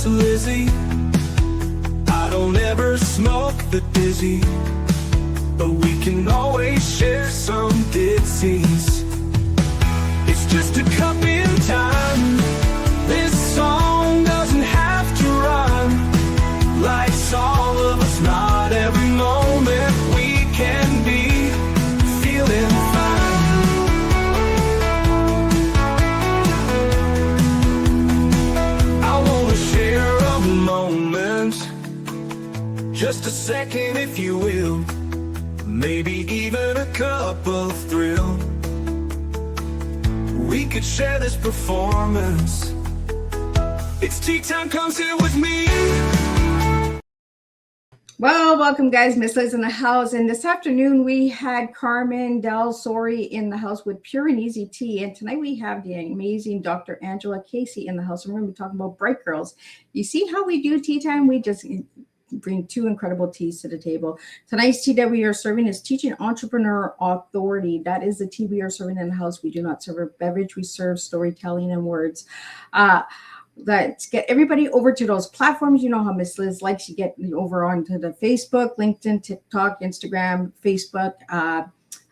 Lizzie. I don't ever smoke the dizzy, but we can always share some ditsies. It's just a cup in time. This song doesn't have to rhyme. Life's all of us, not every moment we can be feeling fine. I wanna share a moment, just a second if you will, maybe even a cup of thrill. We could share this performance. It's tea time, come sit with me. Well, welcome guys, Miss Liz in the house. And this afternoon we had Carmen Del Sori in the house with Pure and Easy Tea. And tonight we have the amazing Dr. Angela Casey in the house. And we're going to be talking about Bright Girls. You see how we do tea time? We just bring two incredible teas to the table. Tonight's tea that we are serving is Teaching Entrepreneur Authority. That is the tea we are serving in the house. We do not serve a beverage. We serve storytelling and words. Let's get everybody over to those platforms. You know how Miss Liz likes to get over onto the Facebook, LinkedIn, TikTok, Instagram, Facebook.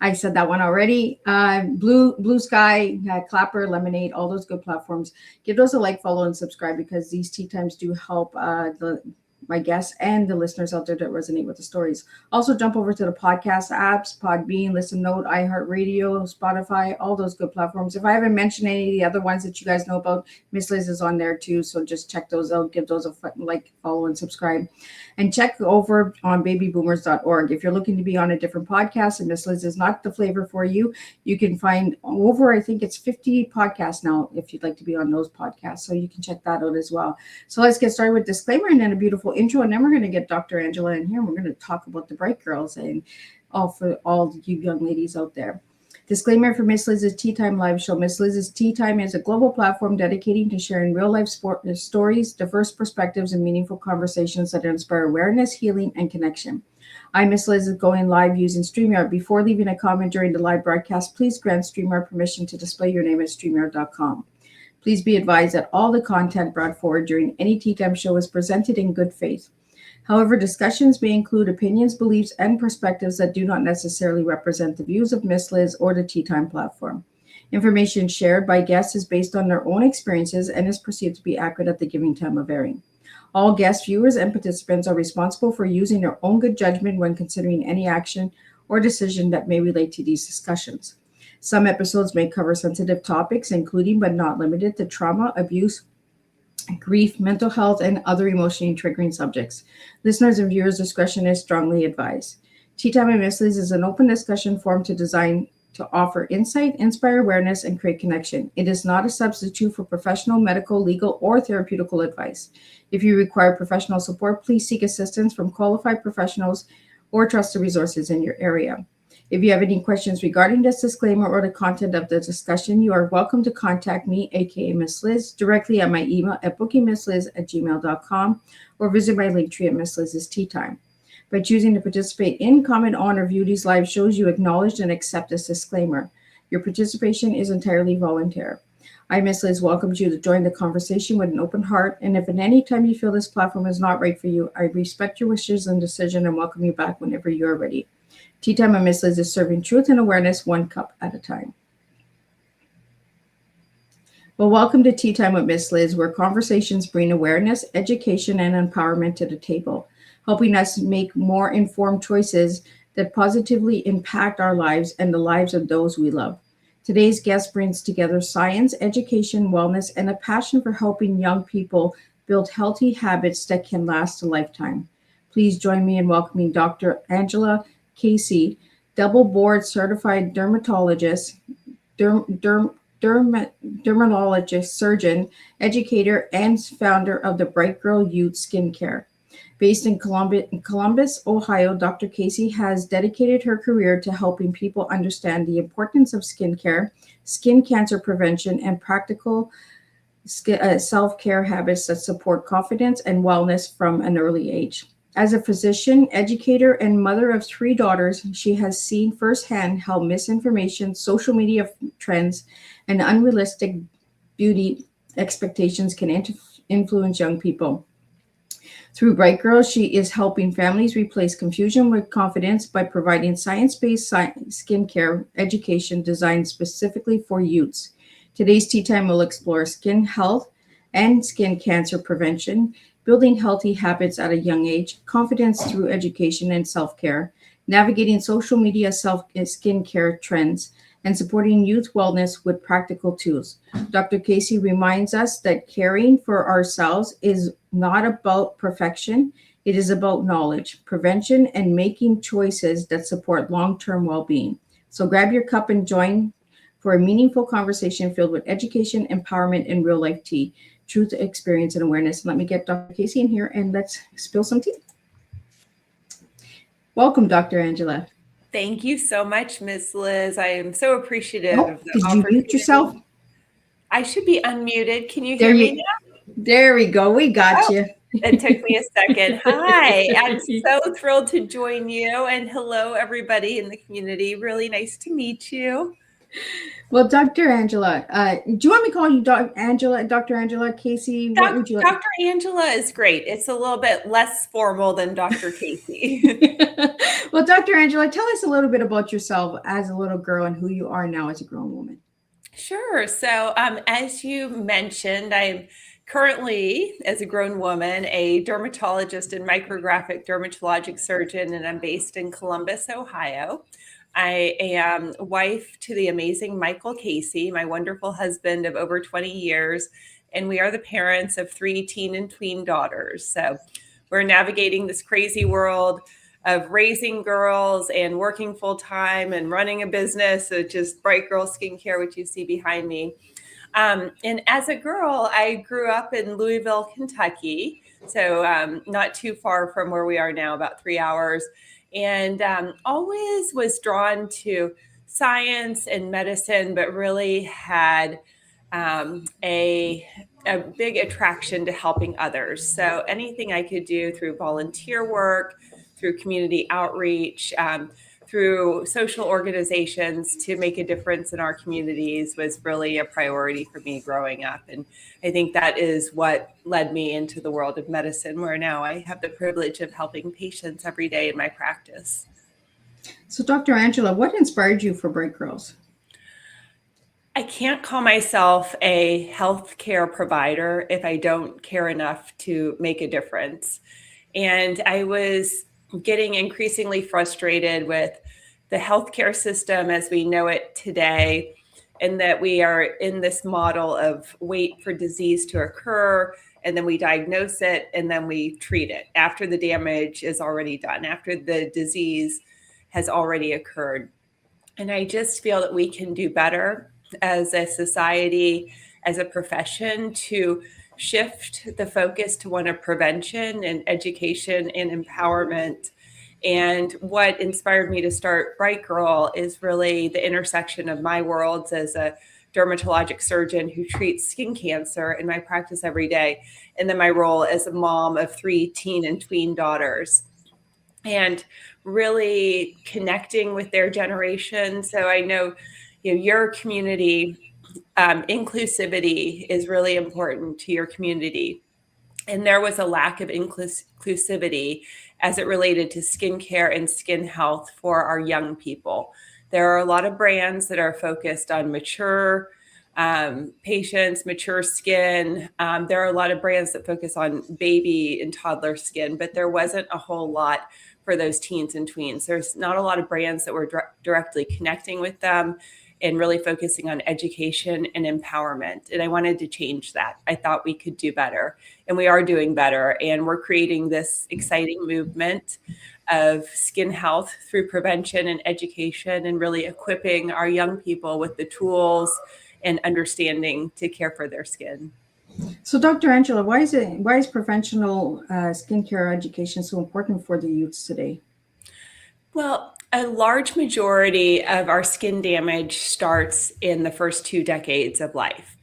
I said that one already. Blue Sky, Clapper, Lemonade, all those good platforms. Give those a like, follow, and subscribe, because these tea times do help my guests and the listeners out there that resonate with the stories. Also, jump over to the podcast apps, Podbean, Listen Note, iHeartRadio, Spotify, all those good platforms. If I haven't mentioned any of the other ones that you guys know about, Miss Liz is on there too. So just check those out, give those a like, follow, and subscribe. And check over on babyboomers.org. If you're looking to be on a different podcast and Miss Liz is not the flavor for you, you can find over, I think it's 50 podcasts now, if you'd like to be on those podcasts. So you can check that out as well. So let's get started with disclaimer and then a beautiful intro, and then we're going to get Dr. Angela in here and we're going to talk about the Bright Girls and all for all you young ladies out there. Disclaimer for Miss Liz's Tea Time live show. Miss Liz's Tea Time is a global platform dedicating to sharing real life stories, diverse perspectives, and meaningful conversations that inspire awareness, healing, and connection. I, Miss Liz, is going live using StreamYard. Before leaving a comment during the live broadcast, please grant StreamYard permission to display your name at StreamYard.com. Please be advised that all the content brought forward during any Tea Time show is presented in good faith. However, discussions may include opinions, beliefs, and perspectives that do not necessarily represent the views of Miss Liz or the Tea Time platform. Information shared by guests is based on their own experiences and is perceived to be accurate at the given time of airing. All guests, viewers, and participants are responsible for using their own good judgment when considering any action or decision that may relate to these discussions. Some episodes may cover sensitive topics, including but not limited to trauma, abuse, grief, mental health, and other emotionally triggering subjects. Listeners' and viewers' discretion is strongly advised. Tea Time with Miss Liz is an open discussion forum designed to offer insight, inspire awareness, and create connection. It is not a substitute for professional, medical, legal, or therapeutical advice. If you require professional support, please seek assistance from qualified professionals or trusted resources in your area. If you have any questions regarding this disclaimer or the content of the discussion, you are welcome to contact me, aka Miss Liz, directly at my email at bookingmissliz@gmail.com or visit my link tree at Miss Liz's Tea Time. By choosing to participate in, comment on, or view these live shows, you acknowledge and accept this disclaimer. Your participation is entirely voluntary. I, Miss Liz, welcomes you to join the conversation with an open heart, and if at any time you feel this platform is not right for you, I respect your wishes and decision and welcome you back whenever you're ready. Tea Time with Miss Liz is serving truth and awareness one cup at a time. Well, welcome to Tea Time with Miss Liz, where conversations bring awareness, education, and empowerment to the table, helping us make more informed choices that positively impact our lives and the lives of those we love. Today's guest brings together science, education, wellness, and a passion for helping young people build healthy habits that can last a lifetime. Please join me in welcoming Dr. Angela Casey, double board certified dermatologist, dermatologist, surgeon, educator, and founder of the Bright Girl Youth Skincare. Based in Columbus, Ohio, Dr. Casey has dedicated her career to helping people understand the importance of skincare, skin cancer prevention, and practical self-care habits that support confidence and wellness from an early age. As a physician, educator, and mother of 3 daughters, she has seen firsthand how misinformation, social media trends, and unrealistic beauty expectations can influence young people. Through Bright Girls, she is helping families replace confusion with confidence by providing science-based skincare education designed specifically for youths. Today's tea time will explore skin health and skin cancer prevention, building healthy habits at a young age, confidence through education and self-care, navigating social media skincare trends, and supporting youth wellness with practical tools. Dr. Casey reminds us that caring for ourselves is not about perfection, it is about knowledge, prevention, and making choices that support long term well being. So grab your cup and join for a meaningful conversation filled with education, empowerment, and real life tea, truth, experience, and awareness. Let me get Dr. Casey in here and let's spill some tea. Welcome, Dr. Angela. Thank you so much, Miss Liz. I am so appreciative of the Did you opportunity. mute yourself? I should be unmuted. Can you hear me now? There we go. We got you. It took me a second. Hi, I'm so thrilled to join you. And hello, everybody in the community. Really nice to meet you. Well, Dr. Angela, do you want me to call you Dr. Angela Casey? What would you like? Dr. Angela is great. It's a little bit less formal than Dr. Casey. Well, Dr. Angela, tell us a little bit about yourself as a little girl and who you are now as a grown woman. Sure. So as you mentioned, I'm currently, as a grown woman, a dermatologist and micrographic dermatologic surgeon, and I'm based in Columbus, Ohio. I am wife to the amazing Michael Casey, my wonderful husband of over 20 years, and we are the parents of 3 teen and tween daughters. So we're navigating this crazy world of raising girls and working full time and running a business, which is Bright Girl Skincare, which you see behind me. And as a girl, I grew up in Louisville, Kentucky, so not too far from where we are now, about 3 hours, and always was drawn to science and medicine, but really had a big attraction to helping others. So anything I could do through volunteer work, through community outreach, through social organizations to make a difference in our communities was really a priority for me growing up. And I think that is what led me into the world of medicine, where now I have the privilege of helping patients every day in my practice. So, Dr. Angela, what inspired you for Bright Girls? I can't call myself a healthcare provider if I don't care enough to make a difference. And I was getting increasingly frustrated with the healthcare system as we know it today, and that we are in this model of wait for disease to occur, and then we diagnose it, and then we treat it after the damage is already done, after the disease has already occurred. And I just feel that we can do better as a society, as a profession, to shift the focus to one of prevention and education and empowerment. And what inspired me to start Bright Girl is really the intersection of my worlds as a dermatologic surgeon who treats skin cancer in my practice every day, and then my role as a mom of 3 teen and tween daughters, and really connecting with their generation. So I know, your community, inclusivity is really important to your community. And there was a lack of inclusivity as it related to skincare and skin health for our young people. There are a lot of brands that are focused on mature patients, mature skin. There are a lot of brands that focus on baby and toddler skin, but there wasn't a whole lot for those teens and tweens. There's not a lot of brands that were directly connecting with them and really focusing on education and empowerment. And I wanted to change that. I thought we could do better, and we are doing better. And we're creating this exciting movement of skin health through prevention and education, and really equipping our young people with the tools and understanding to care for their skin. So, Dr. Angela, why is preventional skincare education so important for the youths today? Well, a large majority of our skin damage starts in the first 2 decades of life.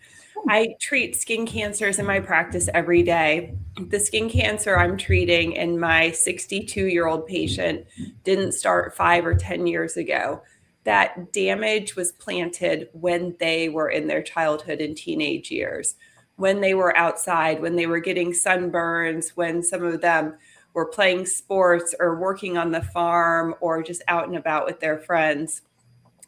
I treat skin cancers in my practice every day. The skin cancer I'm treating in my 62-year-old patient didn't start 5 or 10 years ago. That damage was planted when they were in their childhood and teenage years. when they were outside, when they were getting sunburns, when some of them were playing sports or working on the farm or just out and about with their friends.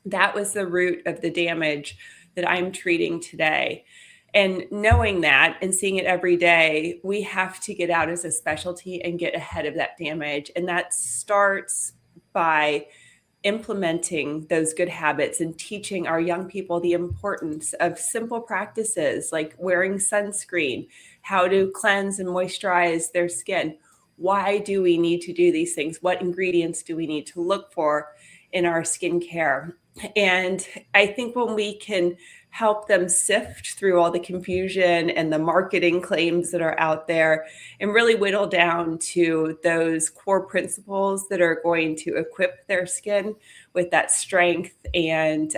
That was the root of the damage that I'm treating today. And knowing that and seeing it every day, we have to get out as a specialty and get ahead of that damage. And that starts by implementing those good habits and teaching our young people the importance of simple practices like wearing sunscreen, how to cleanse and moisturize their skin. Why do we need to do these things? What ingredients do we need to look for in our skincare? And I think when we can help them sift through all the confusion and the marketing claims that are out there and really whittle down to those core principles that are going to equip their skin with that strength and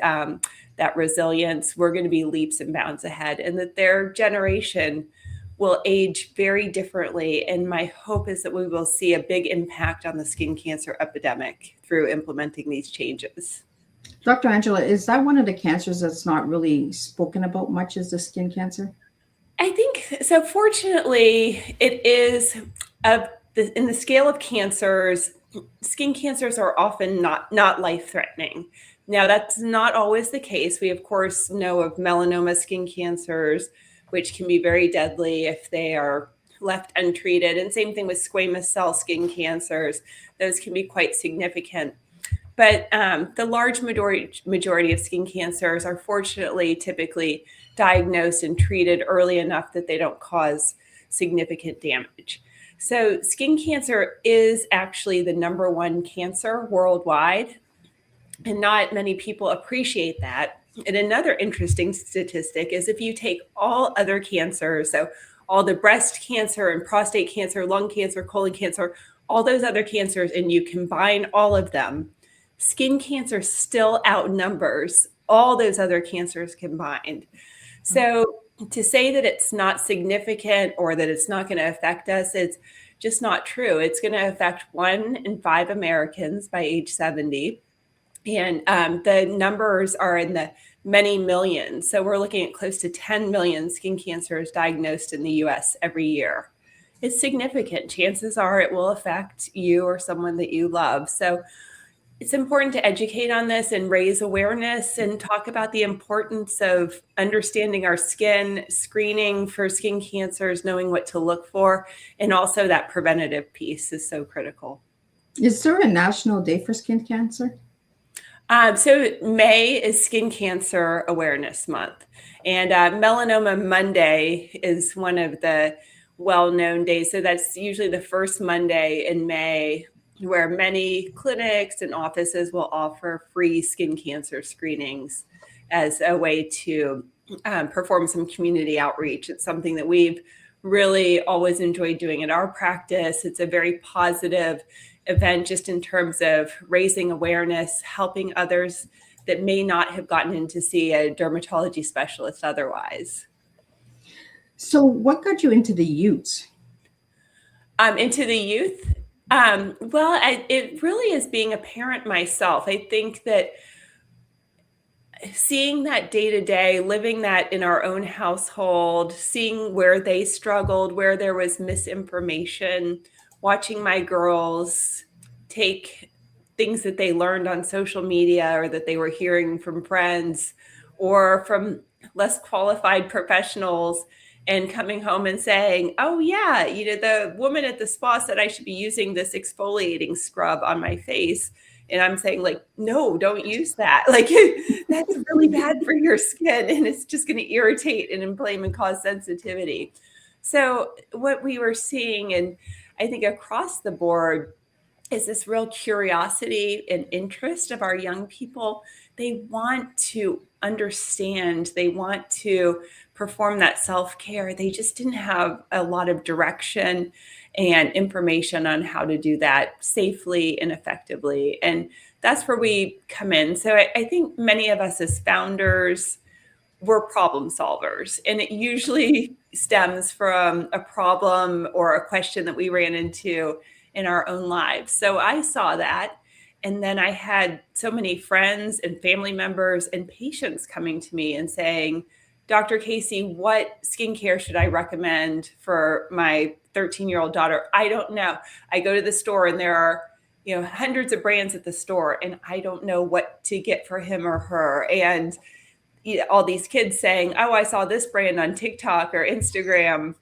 that resilience, we're going to be leaps and bounds ahead, and that their generation will age very differently. And my hope is that we will see a big impact on the skin cancer epidemic through implementing these changes. Dr. Angela, is that one of the cancers that's not really spoken about much, is the skin cancer? I think so. Fortunately, it is in the scale of cancers, skin cancers are often not life-threatening. Now, that's not always the case. We, of course, know of melanoma skin cancers, which can be very deadly if they are left untreated. And same thing with squamous cell skin cancers. Those can be quite significant. But the large majority of skin cancers are fortunately typically diagnosed and treated early enough that they don't cause significant damage. So skin cancer is actually the number one cancer worldwide, and not many people appreciate that. And another interesting statistic is if you take all other cancers, so all the breast cancer and prostate cancer, lung cancer, colon cancer, all those other cancers, and you combine all of them, skin cancer still outnumbers all those other cancers combined. So to say that it's not significant or that it's not going to affect us, it's just not true. It's going to affect 1 in 5 Americans by age 70. And the numbers are in the many millions. So we're looking at close to 10 million skin cancers diagnosed in the US every year. It's significant. Chances are it will affect you or someone that you love. So it's important to educate on this and raise awareness and talk about the importance of understanding our skin, screening for skin cancers, knowing what to look for, and also that preventative piece is so critical. Is there a national day for skin cancer? So May is Skin Cancer Awareness Month, and Melanoma Monday is one of the well-known days. So that's usually the first Monday in May, where many clinics and offices will offer free skin cancer screenings as a way to perform some community outreach. It's something that we've really always enjoyed doing in our practice. It's a very positive event just in terms of raising awareness, helping others that may not have gotten in to see a dermatology specialist otherwise. So what got you into the youth? Into the youth? It really is being a parent myself. I think that seeing that day to day, living that in our own household, seeing where they struggled, where there was misinformation, watching my girls take things that they learned on social media or that they were hearing from friends or from less qualified professionals and coming home and saying, oh yeah, the woman at the spa said I should be using this exfoliating scrub on my face. And I'm saying like, no, don't use that. Like that's really bad for your skin and it's just going to irritate and inflame and cause sensitivity. So what we were seeing, and I think across the board, is this real curiosity and interest of our young people. They want to understand, they want to perform that self-care. They just didn't have a lot of direction and information on how to do that safely and effectively. And that's where we come in. So I think many of us as founders, we're problem solvers. And it usually stems from a problem or a question that we ran into in our own lives. So I saw that. And then I had so many friends and family members and patients coming to me and saying, Dr. Casey, what skincare should I recommend for my 13-year-old daughter? I don't know. I go to the store and there are, hundreds of brands at the store, and I don't know what to get for him or her. And all these kids saying, oh, I saw this brand on TikTok or Instagram,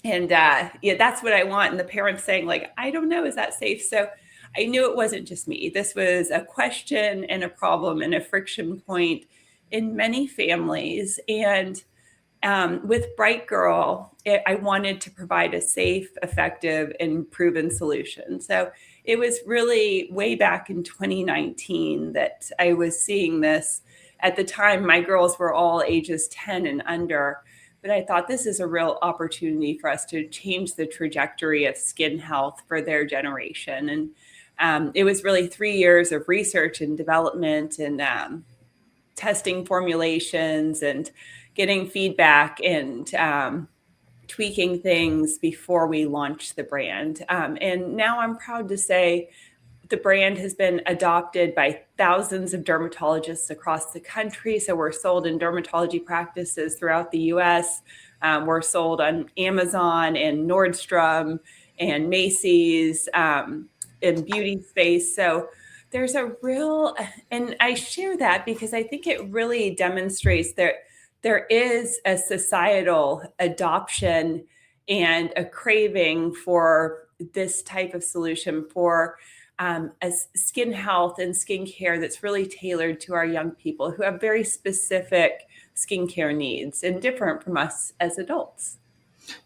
and that's what I want. And the parents saying, like, I don't know, is that safe? So I knew it wasn't just me. This was a question and a problem and a friction point in many families. And with Bright Girl, I wanted to provide a safe, effective, and proven solution. So it was really way back in 2019 that I was seeing this. At the time, my girls were all ages 10 and under, but I thought this is a real opportunity for us to change the trajectory of skin health for their generation. And it was really 3 years of research and development and testing formulations and getting feedback and tweaking things before we launched the brand. And now I'm proud to say the brand has been adopted by thousands of dermatologists across the country. So we're sold in dermatology practices throughout the US. We're sold on Amazon and Nordstrom and Macy's in beauty space. So there's a real, and I share that because I think it really demonstrates that there is a societal adoption and a craving for this type of solution for a skin health and skincare that's really tailored to our young people who have very specific skincare needs and different from us as adults.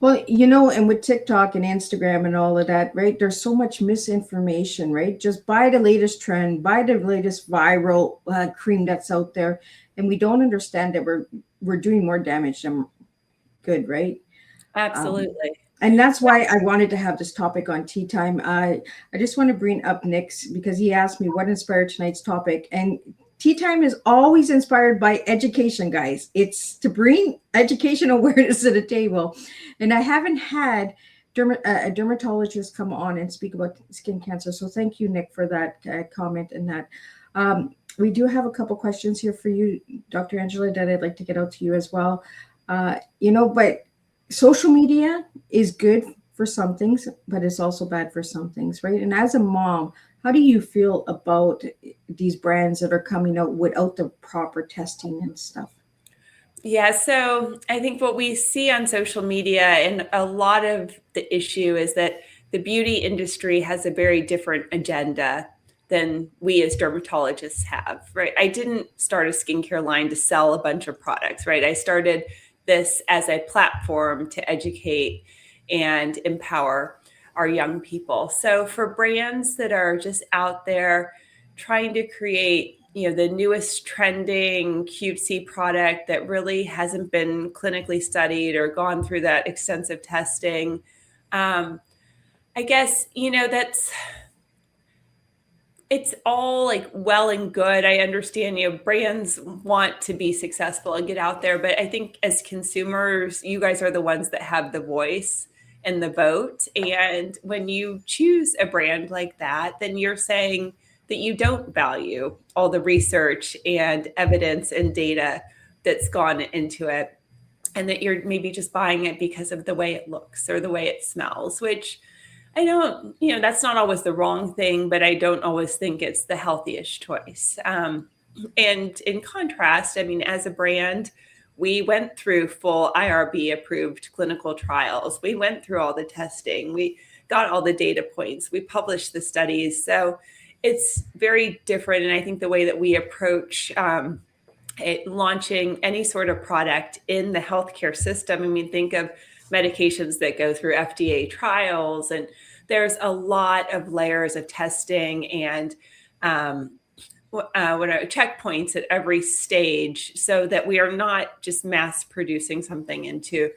Well, and with TikTok and Instagram and all of that, right? There's so much misinformation, right? Just buy the latest trend, buy the latest viral cream that's out there, and we don't understand that we're doing more damage than good, right? Absolutely. And that's why I wanted to have this topic on Tea Time. I just want to bring up Nick's because he asked me what inspired tonight's topic. And Tea Time is always inspired by education, guys. It's to bring education awareness to the table. And I haven't had a dermatologist come on and speak about skin cancer. So thank you, Nick, for that comment and that. We do have a couple questions here for you, Dr. Angela, that I'd like to get out to you as well. But social media is good for some things, but it's also bad for some things, right? And as a mom, how do you feel about these brands that are coming out without the proper testing and stuff? Yeah, so I think what we see on social media and a lot of the issue is that the beauty industry has a very different agenda than we as dermatologists have, right? I didn't start a skincare line to sell a bunch of products, right? I started this as a platform to educate and empower our young people. So for brands that are just out there trying to create, the newest trending cutesy product that really hasn't been clinically studied or gone through that extensive testing, I guess, it's all like well and good. I understand, brands want to be successful and get out there, but I think as consumers, you guys are the ones that have the voice and the vote. And when you choose a brand like that, then you're saying that you don't value all the research and evidence and data that's gone into it, and that you're maybe just buying it because of the way it looks or the way it smells, which I don't, that's not always the wrong thing, but I don't always think it's the healthiest choice. And in contrast, as a brand, we went through full IRB approved clinical trials. We went through all the testing. We got all the data points. We published the studies. So it's very different. And I think the way that we approach launching any sort of product in the healthcare system, think of medications that go through FDA trials, and there's a lot of layers of testing and checkpoints at every stage, so that we are not just mass producing something into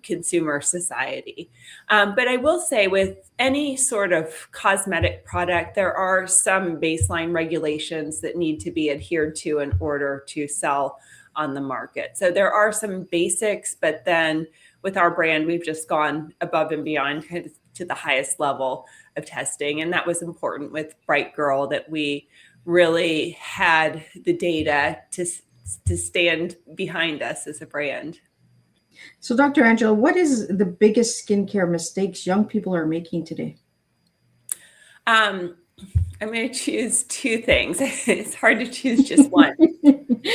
consumer society. But I will say, with any sort of cosmetic product, there are some baseline regulations that need to be adhered to in order to sell on the market. So there are some basics, but then with our brand, we've just gone above and beyond kind of to the highest level of testing. And that was important with Bright Girl, that we really had the data to stand behind us as a brand. So, Dr. Angela, what is the biggest skincare mistakes young people are making today? I'm going to choose two things. It's hard to choose just one.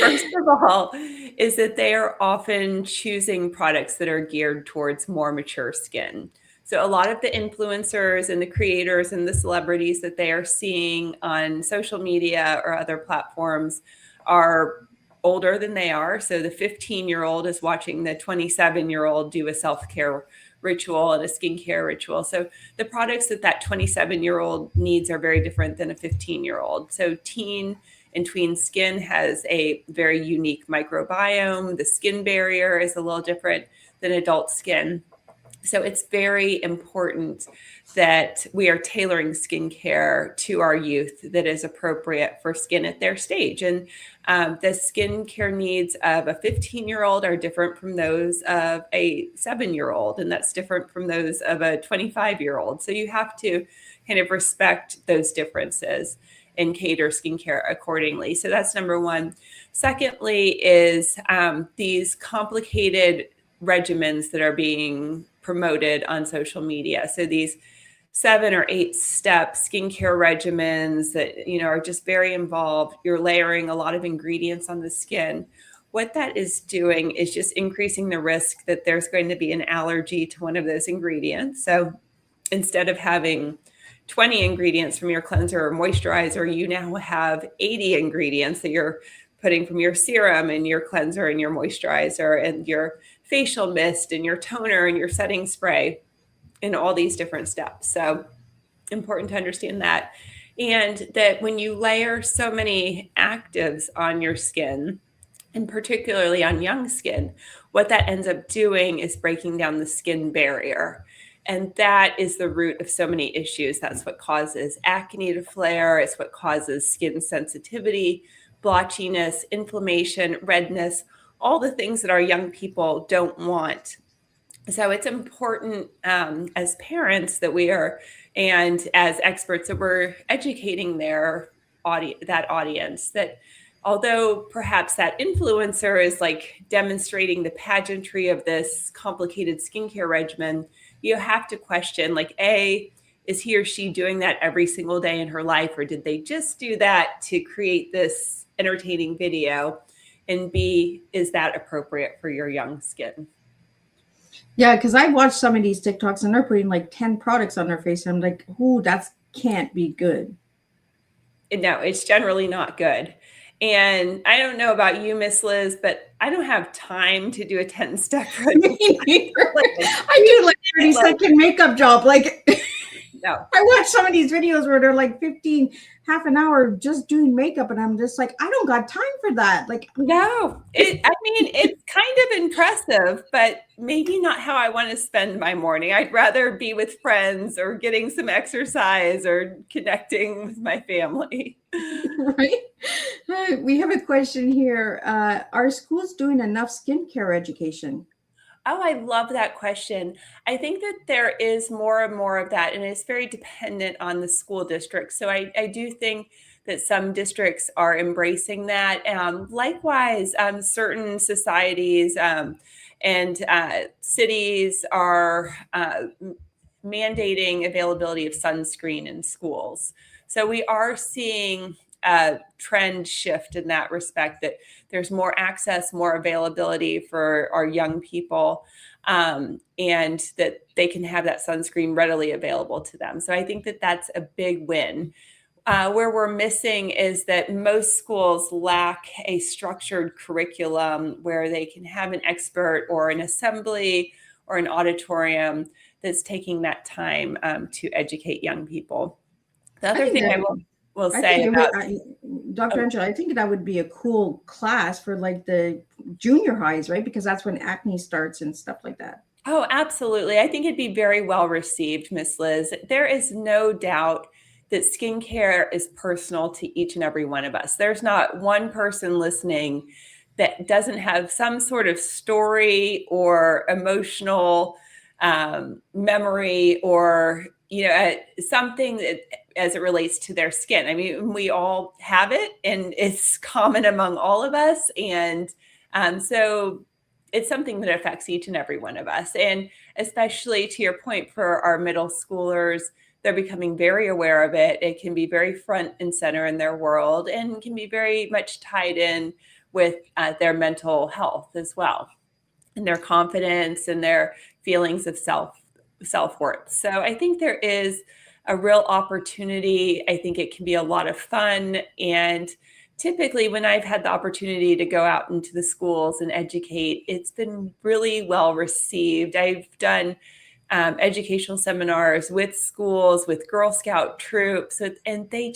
First of all, is that they are often choosing products that are geared towards more mature skin. So a lot of the influencers and the creators and the celebrities that they are seeing on social media or other platforms are older than they are. So the 15-year-old is watching the 27-year-old do a self-care ritual and a skincare ritual. So the products that 27-year-old needs are very different than a 15-year-old. So teen and tween skin has a very unique microbiome. The skin barrier is a little different than adult skin. So it's very important that we are tailoring skincare to our youth that is appropriate for skin at their stage. And the skincare needs of a 15-year-old are different from those of a 7-year-old, and that's different from those of a 25-year-old. So you have to kind of respect those differences and cater skincare accordingly. So that's number one. Secondly is these complicated regimens that are being promoted on social media. So these 7 or 8 step skincare regimens that, are just very involved. You're layering a lot of ingredients on the skin. What that is doing is just increasing the risk that there's going to be an allergy to one of those ingredients. So instead of having 20 ingredients from your cleanser or moisturizer, you now have 80 ingredients that you're putting from your serum and your cleanser and your moisturizer and your facial mist and your toner and your setting spray in all these different steps. So important to understand that. And that when you layer so many actives on your skin, and particularly on young skin, what that ends up doing is breaking down the skin barrier. And that is the root of so many issues. That's what causes acne to flare. It's what causes skin sensitivity, blotchiness, inflammation, redness, all the things that our young people don't want. So it's important as parents that we are, and as experts, that we're educating that audience, that although perhaps that influencer is like demonstrating the pageantry of this complicated skincare regimen, you have to question, like, A, is he or she doing that every single day in her life, or did they just do that to create this entertaining video? And B, is that appropriate for your young skin? Yeah, because I watched some of these TikToks and they're putting like 10 products on their face. And I'm like, ooh, that can't be good. No, it's generally not good. And I don't know about you, Miss Liz, but I don't have time to do a 10-step regimen. I do like 30-second makeup job. Like, No. I watch some of these videos where they're like 15, half an hour just doing makeup. And I'm just like, I don't got time for that. Like, no, it's kind of impressive, but maybe not how I want to spend my morning. I'd rather be with friends or getting some exercise or connecting with my family. Right. We have a question here. Are schools doing enough skincare education? Oh, I love that question. I think that there is more and more of that, and it's very dependent on the school district. So I do think that some districts are embracing that. Likewise, certain societies and cities are mandating availability of sunscreen in schools. So we are seeing a trend shift in that respect, that there's more access, more availability for our young people, and that they can have that sunscreen readily available to them. So I think that that's a big win. Where we're missing is that most schools lack a structured curriculum where they can have an expert or an assembly or an auditorium that's taking that time to educate young people. The other thing I will say about Dr. Angela, I think that would be a cool class for like the junior highs, right? Because that's when acne starts and stuff like that. Oh, absolutely. I think it'd be very well received, Miss Liz. There is no doubt that skincare is personal to each and every one of us. There's not one person listening that doesn't have some sort of story or emotional memory or something that as it relates to their skin. I mean, we all have it and it's common among all of us. And so it's something that affects each and every one of us. And especially to your point for our middle schoolers, they're becoming very aware of it. It can be very front and center in their world and can be very much tied in with their mental health as well, and their confidence and their feelings of self-worth. So I think there is a real opportunity. I think it can be a lot of fun. And typically when I've had the opportunity to go out into the schools and educate, it's been really well received. I've done educational seminars with schools, with Girl Scout troops, and they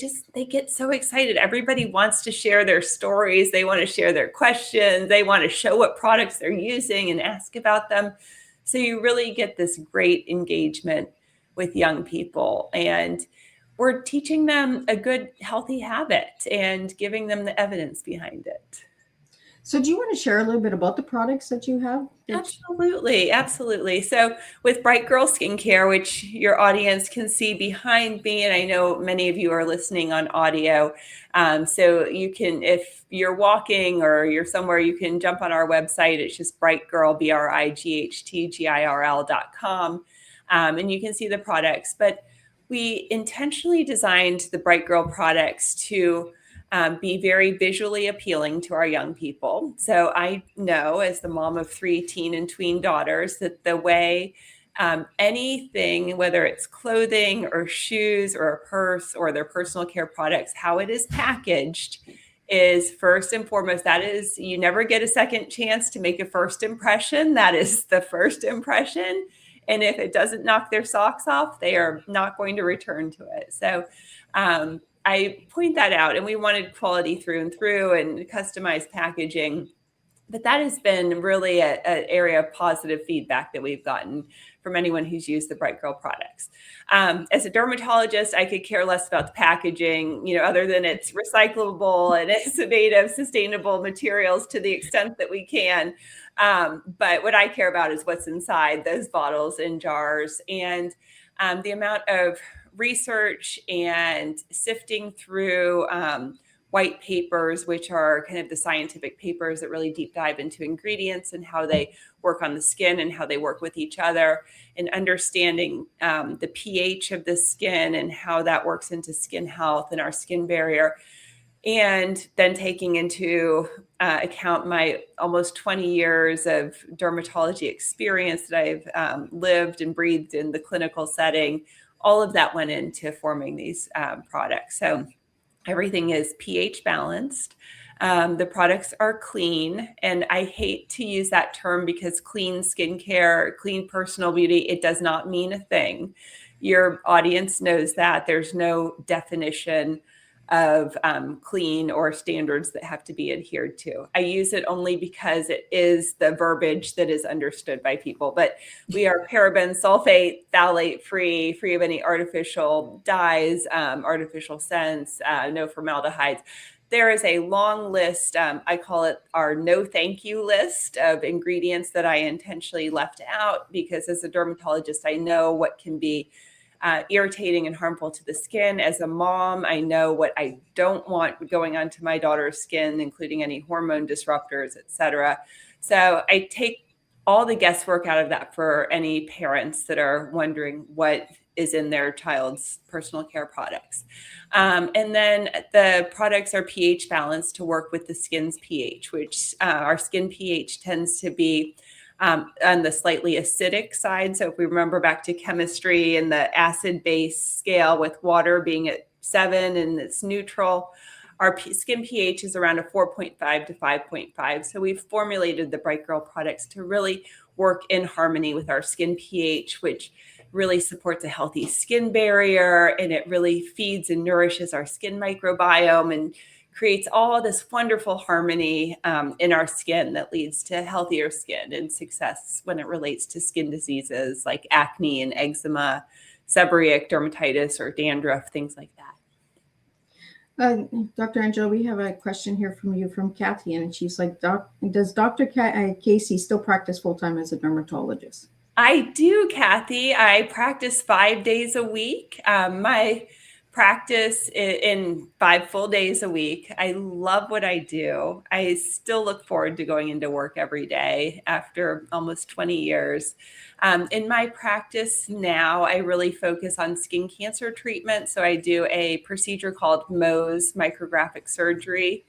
get so excited. Everybody wants to share their stories. They want to share their questions. They want to show what products they're using and ask about them. So you really get this great engagement with young people, and we're teaching them a good, healthy habit and giving them the evidence behind it. So do you want to share a little bit about the products that you have? Absolutely. Absolutely. So with Bright Girl Skincare, which your audience can see behind me, and I know many of you are listening on audio. So you can, if you're walking or you're somewhere, you can jump on our website. It's just brightgirl, BRIGHTGIRL.com. And you can see the products. But we intentionally designed the Bright Girl products to be very visually appealing to our young people. So I know, as the mom of 3 teen and tween daughters, that the way anything, whether it's clothing or shoes or a purse or their personal care products, how it is packaged is first and foremost. That is, you never get a second chance to make a first impression. That is the first impression. And if it doesn't knock their socks off, they are not going to return to it. So I point that out, and we wanted quality through and through and customized packaging. But that has been really an area of positive feedback that we've gotten from anyone who's used the Bright Girl products. As a dermatologist, I could care less about the packaging, other than it's recyclable and it's made of sustainable materials to the extent that we can. But what I care about is what's inside those bottles and jars, and the amount of research and sifting through white papers, which are kind of the scientific papers that really deep dive into ingredients and how they work on the skin and how they work with each other, and understanding the pH of the skin and how that works into skin health and our skin barrier. And then taking into account my almost 20 years of dermatology experience that I've lived and breathed in the clinical setting, all of that went into forming these products. So everything is pH balanced. The products are clean. And I hate to use that term because clean skincare, clean personal beauty, it does not mean a thing. Your audience knows that. There's no definition of clean or standards that have to be adhered to. I use it only because it is the verbiage that is understood by people. But we are paraben, sulfate, phthalate free of any artificial dyes, artificial scents, no formaldehydes. There is a long list. I call it our no thank you list of ingredients that I intentionally left out because as a dermatologist, I know what can be irritating and harmful to the skin. As a mom, I know what I don't want going onto my daughter's skin, including any hormone disruptors, et cetera. So I take all the guesswork out of that for any parents that are wondering what is in their child's personal care products. And then the products are pH balanced to work with the skin's pH, which our skin pH tends to be on the slightly acidic side. So if we remember back to chemistry and the acid-base scale with water being at 7 and it's neutral, our skin pH is around a 4.5 to 5.5. So we've formulated the Bright Girl products to really work in harmony with our skin pH, which really supports a healthy skin barrier, and it really feeds and nourishes our skin microbiome and creates all this wonderful harmony in our skin that leads to healthier skin and success when it relates to skin diseases like acne and eczema, seborrheic dermatitis, or dandruff, things like that. Dr. Angela, we have a question here from you from Kathy, and she's like, does Dr. Casey still practice full-time as a dermatologist? I do, Kathy. I practice 5 days a week. My practice in 5 full days a week. I love what I do. I still look forward to going into work every day after almost 20 years. In my practice now, I really focus on skin cancer treatment. So I do a procedure called Mohs micrographic surgery,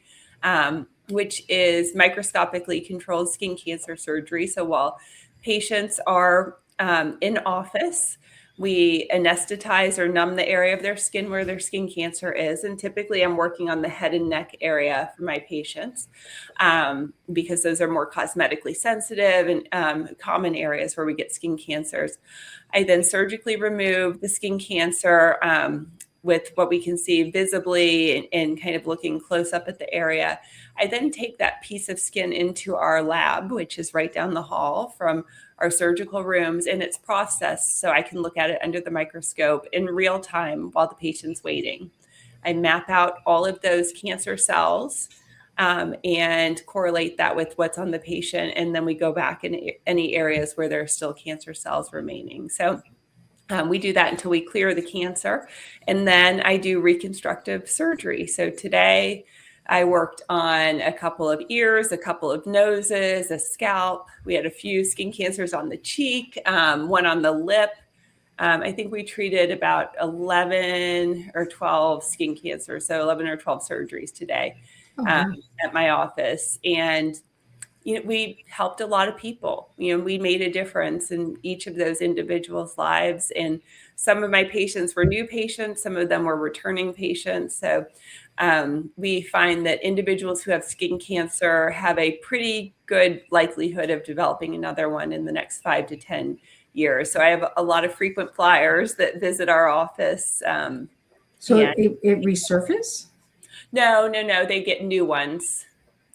which is microscopically controlled skin cancer surgery. So while patients are in office, we anesthetize or numb the area of their skin where their skin cancer is. And typically I'm working on the head and neck area for my patients because those are more cosmetically sensitive and common areas where we get skin cancers. I then surgically remove the skin cancer with what we can see visibly and kind of looking close up at the area. I then take that piece of skin into our lab, which is right down the hall from our surgical rooms, and it's processed so I can look at it under the microscope in real time while the patient's waiting. I map out all of those cancer cells and correlate that with what's on the patient, and then we go back in any areas where there are still cancer cells remaining. So we do that until we clear the cancer, and then I do reconstructive surgery. So today I worked on a couple of ears, a couple of noses, a scalp. We had a few skin cancers on the cheek, one on the lip. I think we treated about 11 or 12 skin cancers, so 11 or 12 surgeries today at my office. And we helped a lot of people. We made a difference in each of those individuals' lives. And some of my patients were new patients, some of them were returning patients. So we find that individuals who have skin cancer have a pretty good likelihood of developing another one in the next 5 to 10 years. So I have a lot of frequent flyers that visit our office. So it resurface? No, they get new ones.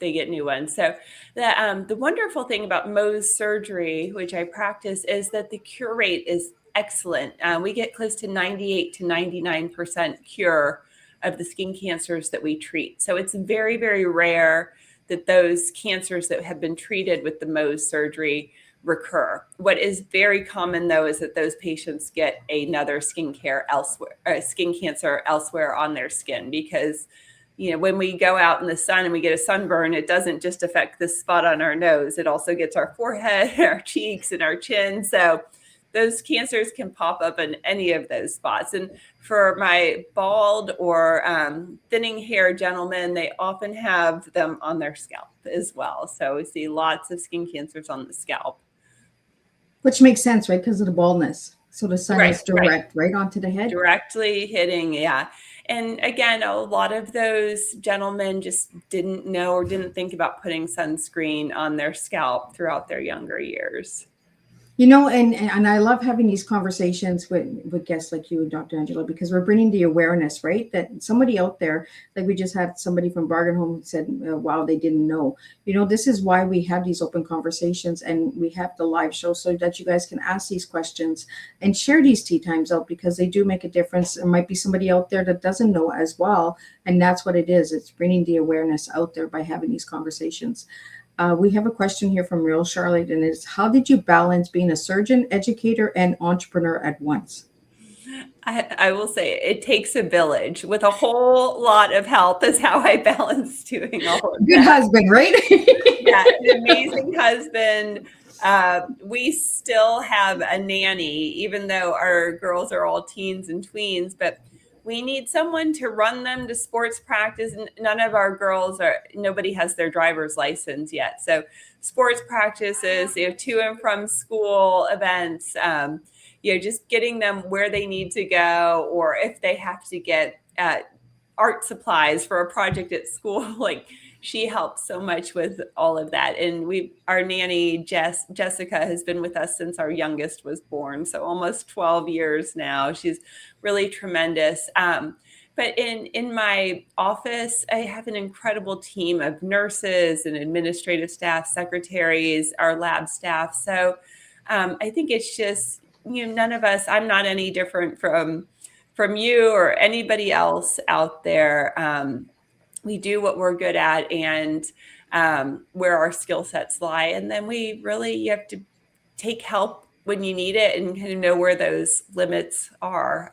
So the wonderful thing about Mohs surgery, which I practice, is that the cure rate is excellent. We get close to 98 to 99% cure of the skin cancers that we treat. So it's very, very rare that those cancers that have been treated with the Mohs surgery recur. What is very common, though, is that those patients get another skin cancer elsewhere on their skin, because when we go out in the sun and we get a sunburn, it doesn't just affect the spot on our nose. It also gets our forehead, our cheeks, and our chin. So those cancers can pop up in any of those spots. And for my bald or thinning hair gentlemen, they often have them on their scalp as well. So we see lots of skin cancers on the scalp. Which makes sense, right? Because of the baldness. So the sun is direct right onto the head? Directly hitting, yeah. And again, a lot of those gentlemen just didn't know or didn't think about putting sunscreen on their scalp throughout their younger years. And I love having these conversations with guests like you and Dr. Angela, because we're bringing the awareness, right? That somebody out there, like we just had somebody from Bargain Home said, wow, they didn't know. This is why we have these open conversations and we have the live show, so that you guys can ask these questions and share these tea times out, because they do make a difference. There might be somebody out there that doesn't know as well. And that's what it is. It's bringing the awareness out there by having these conversations. We have a question here from Real Charlotte, and it's, how did you balance being a surgeon, educator, and entrepreneur at once? I will say it takes a village with a whole lot of help is how I balance doing all of that. Good husband, right? Yeah, an amazing husband. We still have a nanny, even though our girls are all teens and tweens, but we need someone to run them to sports practice. None of our girls nobody has their driver's license yet. So sports practices, to and from school events, just getting them where they need to go, or if they have to get art supplies for a project at school, like she helps so much with all of that. And our nanny, Jessica, has been with us since our youngest was born. So almost 12 years now. She's really tremendous. But in my office, I have an incredible team of nurses and administrative staff, secretaries, our lab staff. So I think it's just, none of us, I'm not any different from you or anybody else out there. We do what we're good at and where our skill sets lie. And then you have to take help when you need it and kind of know where those limits are.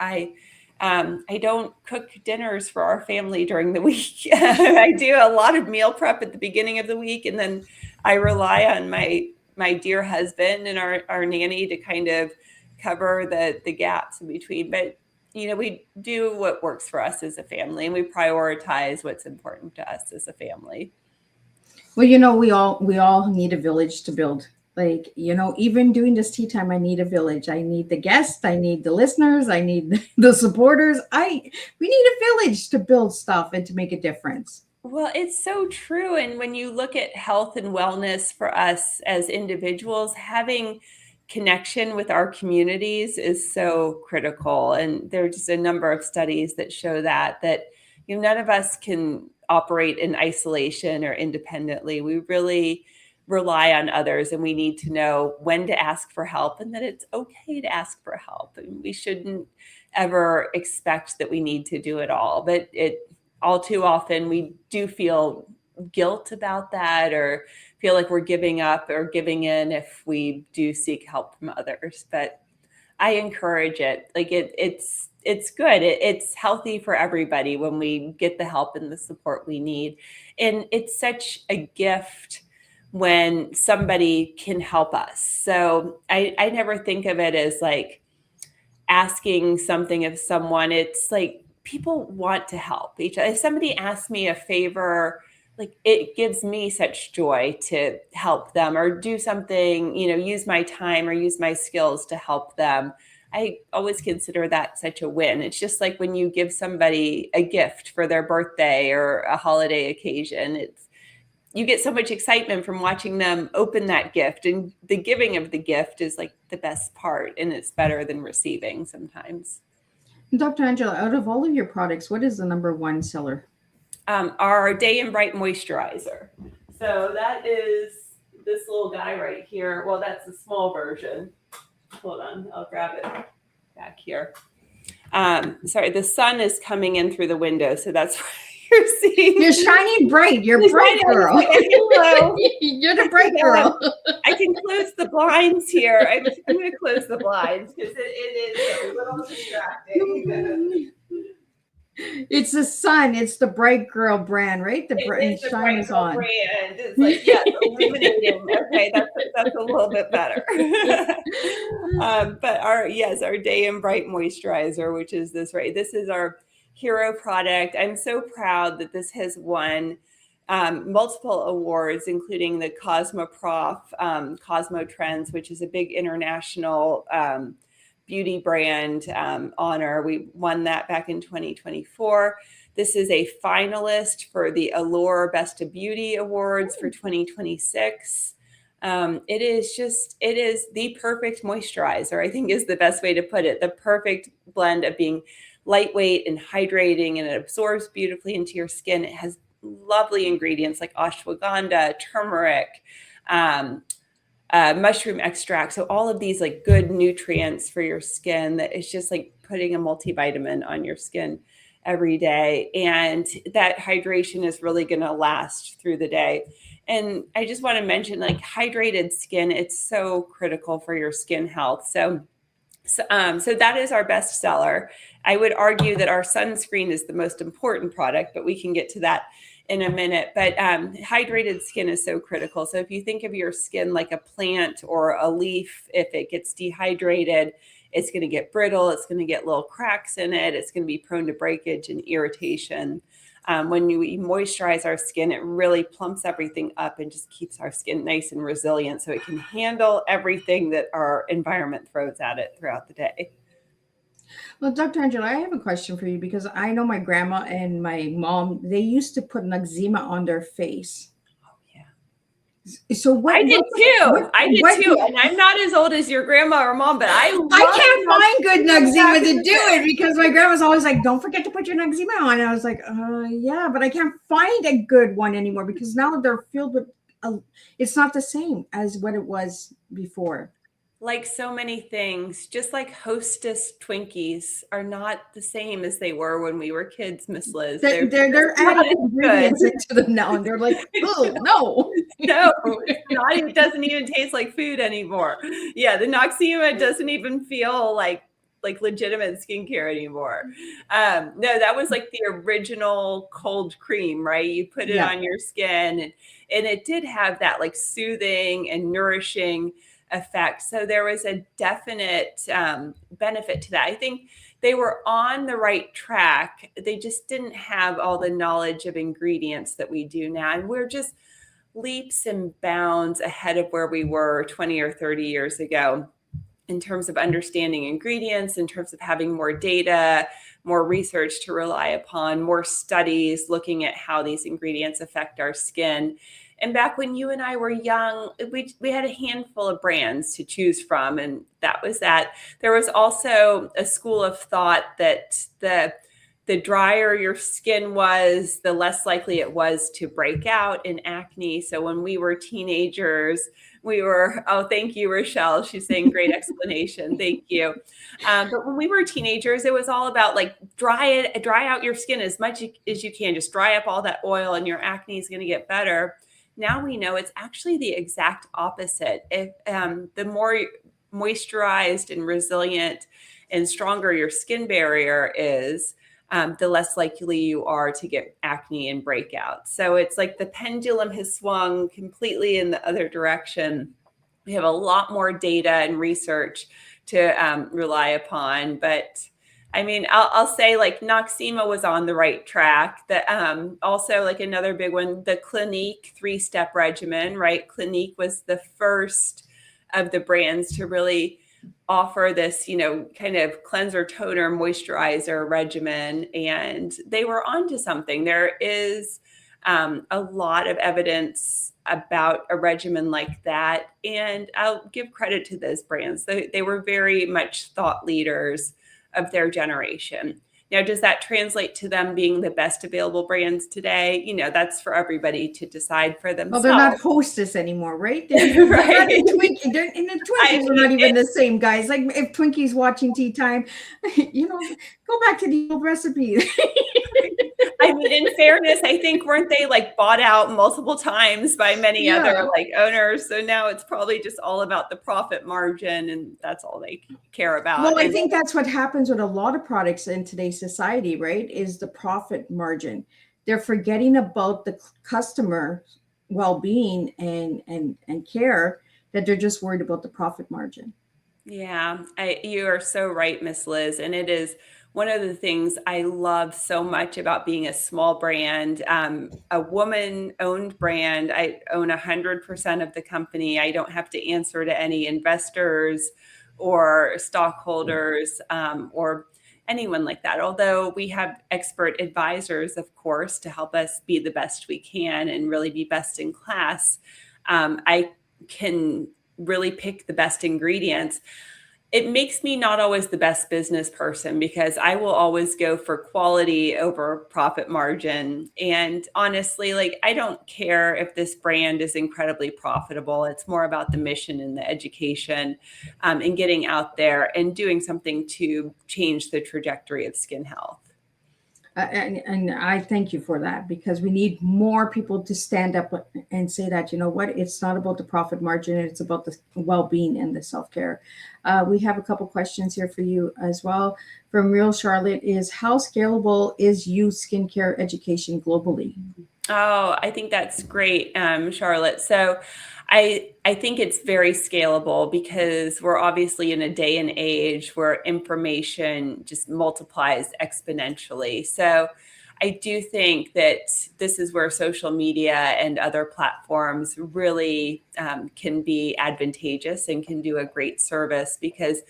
I don't cook dinners for our family during the week. I do a lot of meal prep at the beginning of the week, and then I rely on my dear husband and our nanny to kind of cover the gaps in between. But we do what works for us as a family, and we prioritize what's important to us as a family. Well, we all need a village to build. Like, even doing this tea time, I need a village. I need the guests, I need the listeners, I need the supporters. We need a village to build stuff and to make a difference. Well, it's so true. And when you look at health and wellness for us as individuals, having connection with our communities is so critical. And there's just a number of studies that show that none of us can operate in isolation or independently. We really rely on others, and we need to know when to ask for help and that it's okay to ask for help. And we shouldn't ever expect that we need to do it all. But all too often we do feel guilt about that, or feel like we're giving up or giving in if we do seek help from others. But I encourage it. Like it's good. It's healthy for everybody when we get the help and the support we need. And it's such a gift when somebody can help us. So I never think of it as like asking something of someone. It's like people want to help each other. If somebody asks me a favor, like it gives me such joy to help them or do something, use my time or use my skills to help them. I always consider that such a win. It's just like when you give somebody a gift for their birthday or a holiday occasion, you get so much excitement from watching them open that gift, and the giving of the gift is like the best part, and it's better than receiving sometimes. Dr. Angela, out of all of your products, what is the number one seller? Our Day and Bright moisturizer. So that is this little guy right here. Well, that's the small version. Hold on, I'll grab it back here. Sorry, the sun is coming in through the window, so that's why you're seeing. You're shining bright. You're bright girl. Hello. You're the bright girl. I can close the blinds here. I'm going to close the blinds because it is a little distracting. It's the sun. It's the Bright Girl brand, right? The shine is on. Brand. It's like, yeah, illuminating. Okay, that's a little bit better. But our Day and Bright moisturizer, which is this, right? This is our hero product. I'm so proud that this has won multiple awards, including the Cosmoprof Cosmo Trends, which is a big international beauty brand honor. We won that back in 2024. This is a finalist for the Allure Best of Beauty Awards for 2026. It is the perfect moisturizer, I think is the best way to put it. The perfect blend of being lightweight and hydrating, and it absorbs beautifully into your skin. It has lovely ingredients like ashwagandha, turmeric, mushroom extract. So all of these like good nutrients for your skin that is just like putting a multivitamin on your skin every day. And that hydration is really going to last through the day. And I just want to mention, like, hydrated skin, it's so critical for your skin health. So that is our best seller. I would argue that our sunscreen is the most important product, but we can get to that in a minute. But hydrated skin is so critical. So if you think of your skin like a plant or a leaf, if it gets dehydrated, it's going to get brittle. It's going to get little cracks in it. It's going to be prone to breakage and irritation. When we moisturize our skin, it really plumps everything up and just keeps our skin nice and resilient so it can handle everything that our environment throws at it throughout the day. Well, Dr. Angela, I have a question for you, because I know my grandma and my mom, they used to put an eczema on their face. Oh, yeah. So what? I did too. And I'm not as old as your grandma or mom, but I can't find good eczema to do it, because my grandma's always like, don't forget to put your eczema on. And I was like, yeah, but I can't find a good one anymore, because now they're filled with, it's not the same as what it was before. Like so many things, just like Hostess Twinkies are not the same as they were when we were kids, Miss Liz. They're adding ingredients into them now, and they're like, oh, no. No, it doesn't even taste like food anymore. Yeah, the Noxzema doesn't even feel like like legitimate skincare anymore. No, that was like the original cold cream, right? You put it Yeah. on your skin, and it did have that like soothing and nourishing effect. So there was a definite benefit to that. I think they were on the right track. They just didn't have all the knowledge of ingredients that we do now. And we're just leaps and bounds ahead of where we were 20 or 30 years ago in terms of understanding ingredients, in terms of having more data, more research to rely upon, more studies looking at how these ingredients affect our skin. And back when you and I were young, we had a handful of brands to choose from, and that was that. There was also a school of thought that the drier your skin was, the less likely it was to break out in acne. So when we were teenagers, oh, thank you, Rochelle. She's saying great explanation. Thank you. But when we were teenagers, it was all about like dry out your skin as much as you can. Just dry up all that oil and your acne is going to get better. Now we know it's actually the exact opposite. If the more moisturized and resilient and stronger your skin barrier is, the less likely you are to get acne and breakout. So it's like the pendulum has swung completely in the other direction. We have a lot more data and research to rely upon. But I mean, I'll say like Noxema was on the right track. That also like another big one, the Clinique 3-step regimen, right? Clinique was the first of the brands to really offer this, kind of cleanser, toner, moisturizer regimen. And they were onto something. There is a lot of evidence about a regimen like that. And I'll give credit to those brands. They were very much thought leaders of their generation. Now, does that translate to them being the best available brands today? That's for everybody to decide for themselves. Well, they're not Hostess anymore, right? They're right. not in Twinkie. And the Twinkies are not even the same, guys. Like if Twinkie's watching Tea Time, go back to the old recipe. I mean, in fairness, I think weren't they like bought out multiple times by many other like owners? So now it's probably just all about the profit margin, and that's all they care about. Well, I think that's what happens with a lot of products in today's society, right? Is the profit margin. They're forgetting about the customer well-being and care, that they're just worried about the profit margin. Yeah, you are so right, Miss Liz. And it is one of the things I love so much about being a small brand, a woman-owned brand. I own 100% of the company. I don't have to answer to any investors or stockholders or anyone like that. Although we have expert advisors, of course, to help us be the best we can and really be best in class. I can really pick the best ingredients. It makes me not always the best business person because I will always go for quality over profit margin. And honestly, like I don't care if this brand is incredibly profitable. It's more about the mission and the education and getting out there and doing something to change the trajectory of skin health. And I thank you for that, because we need more people to stand up and say that, it's not about the profit margin, it's about the well-being and the self-care. We have a couple questions here for you as well. From Real Charlotte is, how scalable is youth skincare education globally? Oh, I think that's great, Charlotte. So I think it's very scalable because we're obviously in a day and age where information just multiplies exponentially. So I do think that this is where social media and other platforms really can be advantageous and can do a great service, because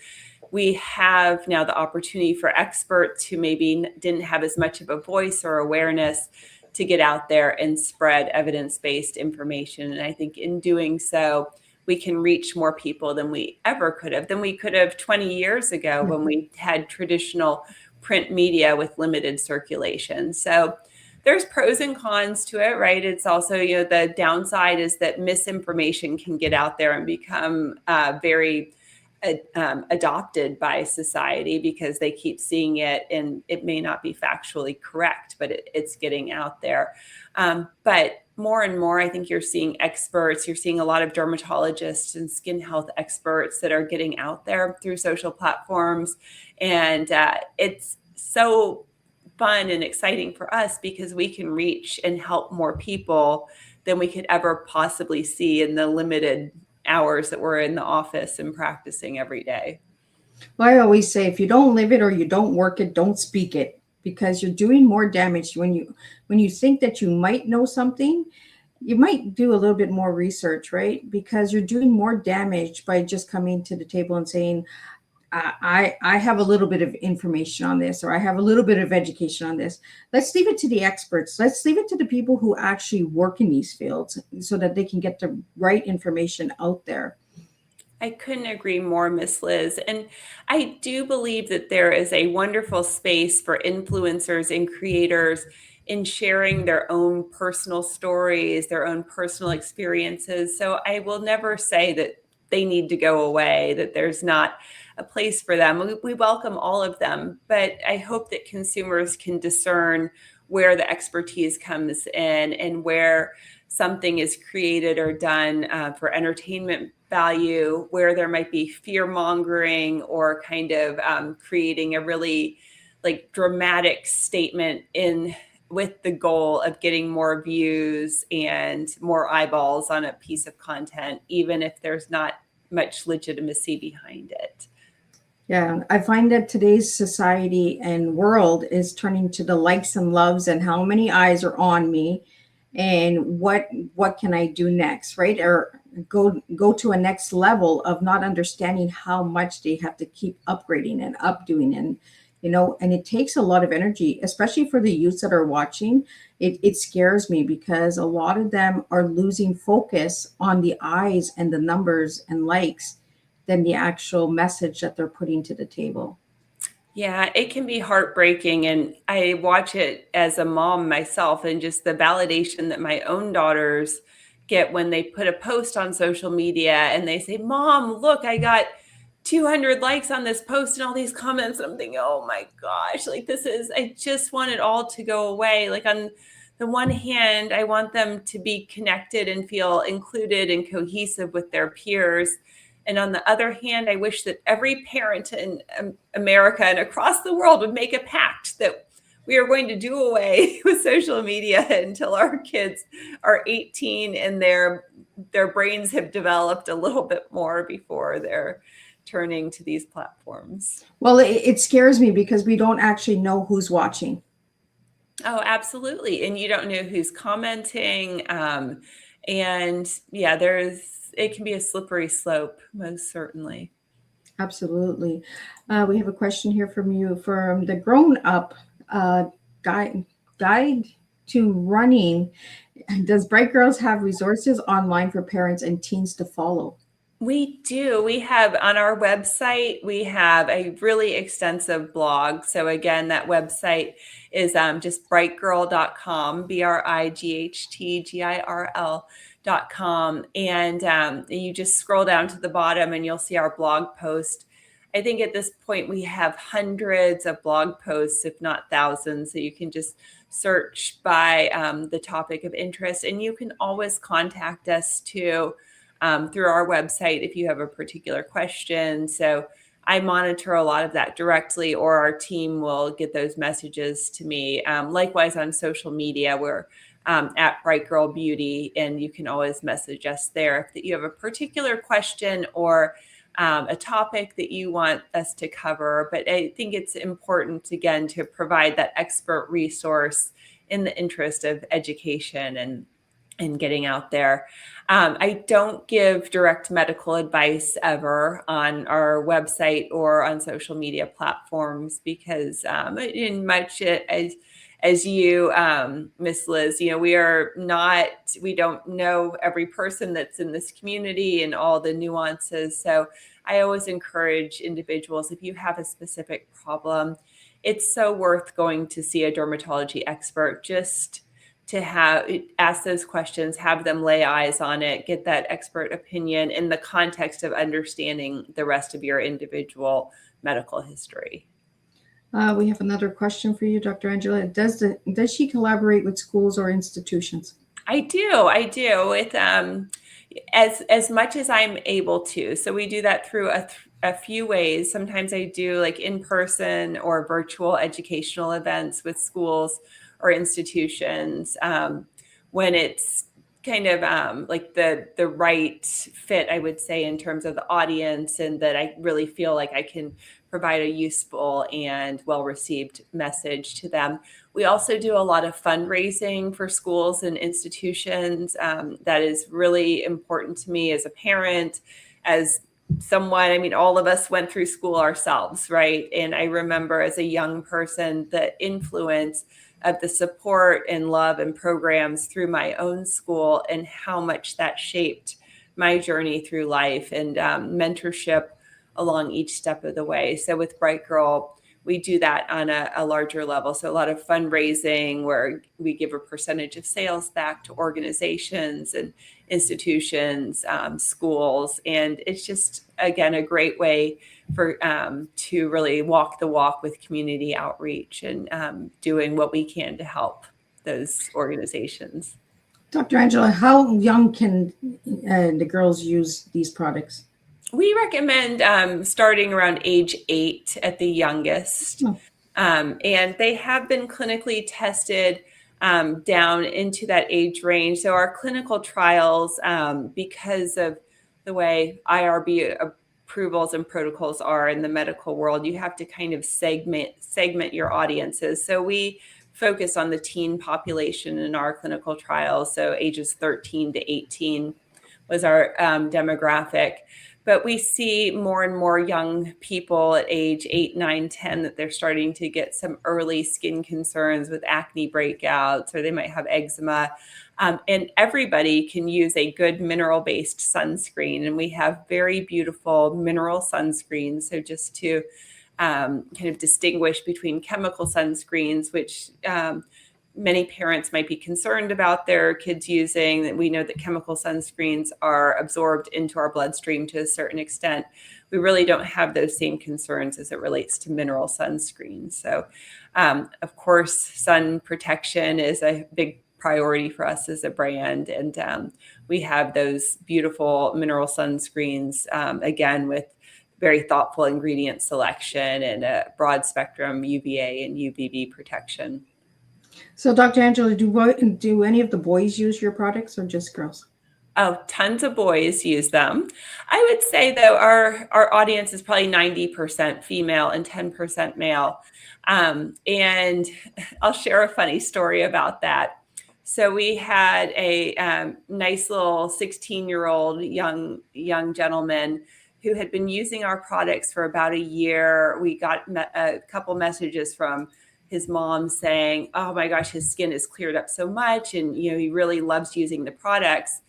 we have now the opportunity for experts who maybe didn't have as much of a voice or awareness to get out there and spread evidence-based information. And I think in doing so, we can reach more people than we ever could have, 20 years ago when we had traditional print media with limited circulation. So there's pros and cons to it, right? It's also, the downside is that misinformation can get out there and become very adopted by society because they keep seeing it, and it may not be factually correct, but it's getting out there. But more and more, I think you're seeing experts, you're seeing a lot of dermatologists and skin health experts that are getting out there through social platforms. And it's so fun and exciting for us because we can reach and help more people than we could ever possibly see in the limited hours that we're in the office and practicing every day. Well, I always say if you don't live it or you don't work it, don't speak it, because you're doing more damage when you think that you might know something. You might do a little bit more research, right? Because you're doing more damage by just coming to the table and saying, I have a little bit of information on this, or I have a little bit of education on this. Let's leave it to the experts. Let's leave it to the people who actually work in these fields so that they can get the right information out there. I couldn't agree more, Miss Liz. And I do believe that there is a wonderful space for influencers and creators in sharing their own personal stories, their own personal experiences. So I will never say that they need to go away, that there's not a place for them. We welcome all of them, but I hope that consumers can discern where the expertise comes in and where something is created or done for entertainment value, where there might be fear mongering or kind of creating a really like dramatic statement in with the goal of getting more views and more eyeballs on a piece of content, even if there's not much legitimacy behind it. Yeah, I find that today's society and world is turning to the likes and loves and how many eyes are on me and what can I do next, right? Or go to a next level of not understanding how much they have to keep upgrading and updoing, and and it takes a lot of energy, especially for the youths that are watching. It scares me because a lot of them are losing focus on the eyes and the numbers and likes than the actual message that they're putting to the table. Yeah, it can be heartbreaking. And I watch it as a mom myself, and just the validation that my own daughters get when they put a post on social media and they say, Mom, look, I got 200 likes on this post and all these comments. And I'm thinking, oh my gosh, like I just want it all to go away. Like on the one hand, I want them to be connected and feel included and cohesive with their peers. And on the other hand, I wish that every parent in America and across the world would make a pact that we are going to do away with social media until our kids are 18 and their brains have developed a little bit more before they're turning to these platforms. Well, it scares me because we don't actually know who's watching. Oh, absolutely. And you don't know who's commenting. And yeah, it can be a slippery slope, most certainly. Absolutely. We have a question here from you from the grown up guide to running. Does Bright Girls have resources online for parents and teens to follow? We do. We have on our website, we have a really extensive blog. So again, that website is just brightgirl.com, BRIGHTGIRL.com. And you just scroll down to the bottom and you'll see our blog post. I think at this point we have hundreds of blog posts, if not thousands. So you can just search by the topic of interest, and you can always contact us too. Through our website if you have a particular question. So I monitor a lot of that directly, or our team will get those messages to me. Likewise on social media, we're at Bright Girl Beauty, and you can always message us there if you have a particular question or a topic that you want us to cover. But I think it's important, again, to provide that expert resource in the interest of education and getting out there. I don't give direct medical advice ever on our website or on social media platforms because in much as you, Miss Liz, we don't know every person that's in this community and all the nuances. So I always encourage individuals, if you have a specific problem, it's so worth going to see a dermatology expert just to ask those questions, have them lay eyes on it, get that expert opinion in the context of understanding the rest of your individual medical history. We have another question for you, Dr. Angela. Does she collaborate with schools or institutions? I do with as much as I'm able to. So we do that through a few ways. Sometimes I do like in-person or virtual educational events with schools or institutions when it's kind of like the right fit, I would say, in terms of the audience, and that I really feel like I can provide a useful and well-received message to them. We also do a lot of fundraising for schools and institutions. That is really important to me as a parent, as someone, I mean, all of us went through school ourselves, right? And I remember as a young person the influence of the support and love and programs through my own school and how much that shaped my journey through life and mentorship along each step of the way. So with Bright Girl, we do that on a larger level. So a lot of fundraising where we give a percentage of sales back to organizations and institutions, schools. And it's just, again, a great way for to really walk the walk with community outreach and doing what we can to help those organizations. Dr. Angela, how young can the girls use these products? We recommend starting around age 8 at the youngest. And they have been clinically tested down into that age range. So our clinical trials, because of the way IRB approvals and protocols are in the medical world, you have to kind of segment your audiences. So we focus on the teen population in our clinical trials. So ages 13 to 18 was our demographic. But we see more and more young people at age 8, 9, 10 that they're starting to get some early skin concerns with acne breakouts, or they might have eczema. And everybody can use a good mineral-based sunscreen. And we have very beautiful mineral sunscreens. So just to kind of distinguish between chemical sunscreens, which many parents might be concerned about their kids using, that we know that chemical sunscreens are absorbed into our bloodstream to a certain extent. We really don't have those same concerns as it relates to mineral sunscreens. So, of course, sun protection is a big priority for us as a brand. And we have those beautiful mineral sunscreens, again, with very thoughtful ingredient selection and a broad spectrum UVA and UVB protection. So, Dr. Angela, do any of the boys use your products or just girls? Oh, tons of boys use them. I would say, though, our audience is probably 90% female and 10% male. And I'll share a funny story about that. So we had a nice little 16-year-old young gentleman who had been using our products for about a year. We got a couple messages from his mom saying, oh my gosh, his skin has cleared up so much. And, he really loves using the products.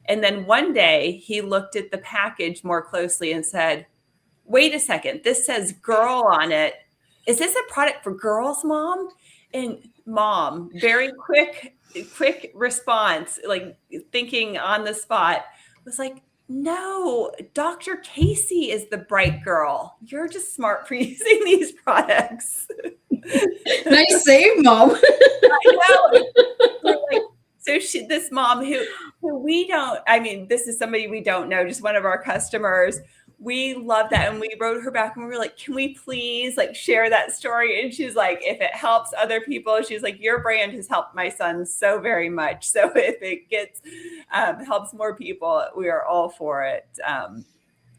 And then one day he looked at the package more closely and said, wait a second, this says girl on it. Is this a product for girls, Mom? And Mom, very quick response, like thinking on the spot, was like, no, Dr. Casey is the bright girl. You're just smart for using these products. Nice save, Mom. I know. So this mom who we don't, I mean, this is somebody we don't know, just one of our customers. We love that. And we wrote her back and we were like, can we please share that story? And she's like, if it helps other people, she's like, your brand has helped my son so very much. So if it gets, helps more people, we are all for it.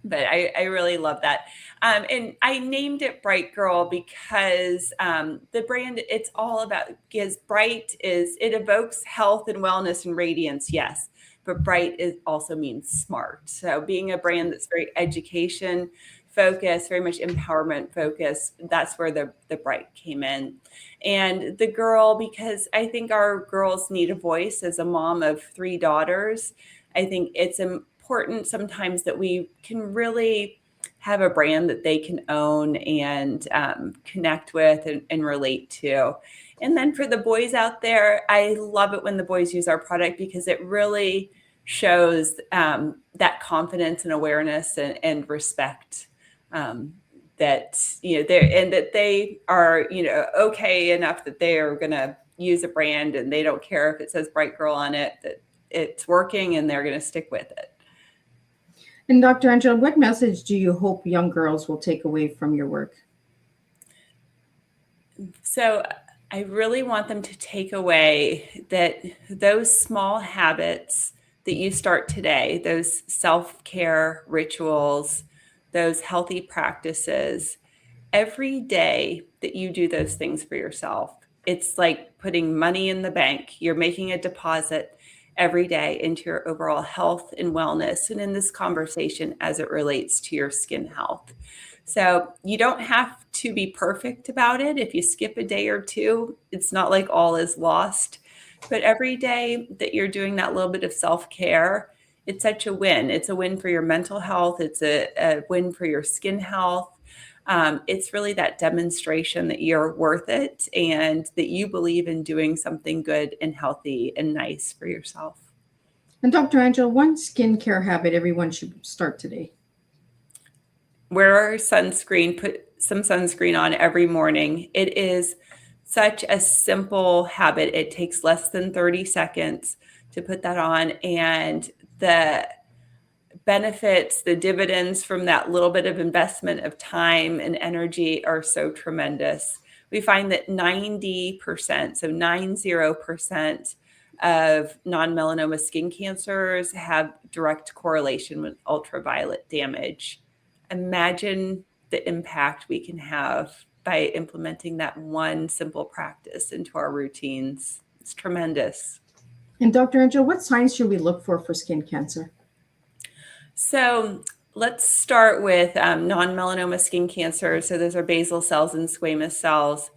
But I really love that. And I named it Bright Girl because the brand, it's all about, because bright it evokes health and wellness and radiance, yes. But bright also means smart. So being a brand that's very education focused, very much empowerment focused, that's where the bright came in. And the girl, because I think our girls need a voice. As a mom of 3 daughters, I think it's important sometimes that we can really have a brand that they can own and connect with and relate to. And then for the boys out there, I love it when the boys use our product because it really shows that confidence and awareness and respect that they're, and that they are okay enough that they are going to use a brand and they don't care if it says Bright Girl on it, that it's working and they're going to stick with it. And Dr. Angela, what message do you hope young girls will take away from your work? So I really want them to take away that those small habits that you start today, those self-care rituals, those healthy practices, every day that you do those things for yourself, it's like putting money in the bank. You're making a deposit every day into your overall health and wellness, and in this conversation as it relates to your skin health. So you don't have to be perfect about it. If you skip a day or two, it's not like all is lost. But every day that you're doing that little bit of self-care, it's such a win. It's a win for your mental health. It's a win for your skin health. It's really that demonstration that you're worth it and that you believe in doing something good and healthy and nice for yourself. And Dr. Angela, one skincare habit everyone should start today. Wear sunscreen, put some sunscreen on every morning. It is such a simple habit. It takes less than 30 seconds to put that on. And the benefits, the dividends from that little bit of investment of time and energy are so tremendous. We find that 90%, so 90% of non-melanoma skin cancers have direct correlation with ultraviolet damage. Imagine the impact we can have by implementing that one simple practice into our routines. It's tremendous. And Dr. Angela, what signs should we look for skin cancer? So let's start with non-melanoma skin cancer. So those are basal cells and squamous cells.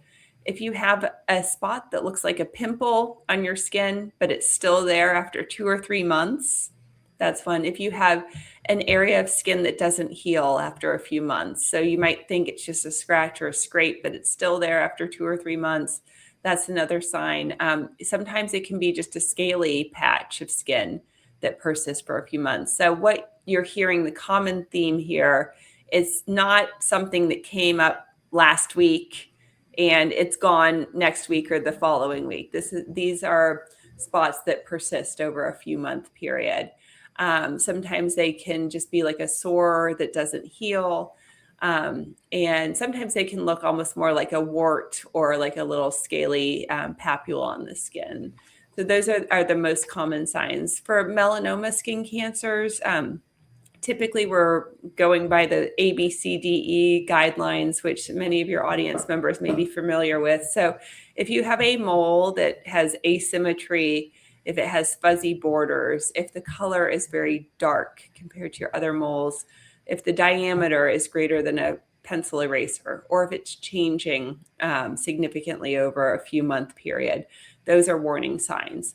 If you have a spot that looks like a pimple on your skin, but it's still there after 2 or 3 months, that's one. If you have an area of skin that doesn't heal after a few months, so you might think it's just a scratch or a scrape, but it's still there after 2 or 3 months, that's another sign. Sometimes it can be just a scaly patch of skin that persists for a few months. So what you're hearing, the common theme here, is not something that came up last week and it's gone next week or the following week. These are spots that persist over a few month period. Sometimes they can just be like a sore that doesn't heal. And sometimes they can look almost more like a wart or like a little scaly papule on the skin. So those are the most common signs. For melanoma skin cancers, typically we're going by the ABCDE guidelines, which many of your audience members may be familiar with. So if you have a mole that has asymmetry, if it has fuzzy borders, if the color is very dark compared to your other moles, if the diameter is greater than a pencil eraser, or if it's changing significantly over a few month period, those are warning signs.